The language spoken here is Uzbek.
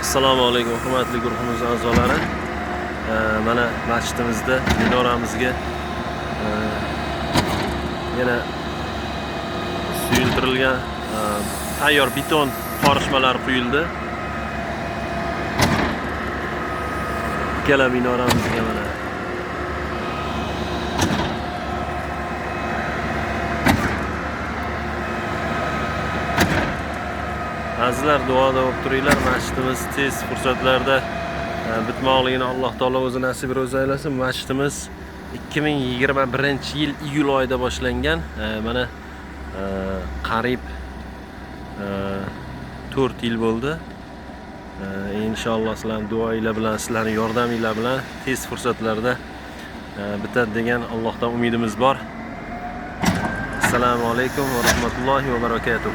Assalomu alaykum hurmatli guruhimiz a'zolari. Mana masjidimizda minoramizga yana suyultirilgan tayyor beton qorishmalari quyildi. Ikkala minoramizga mana azizlar, duoda bo'lib turinglar. Masjidimiz tez fursatlarda bitmoqligini Alloh taolo o'zi nasib ro'za aylasin. Masjidimiz 2021-yil iyul oyida boshlangan. Mana qariyb 4 yil bo'ldi. Inshaalloh sizlarning duoinglar bilan, sizlarning yordaminglar bilan tez fursatlarda bitadi degan Allohdan umidimiz bor. Assalomu alaykum va rahmatullohi va barakatuh.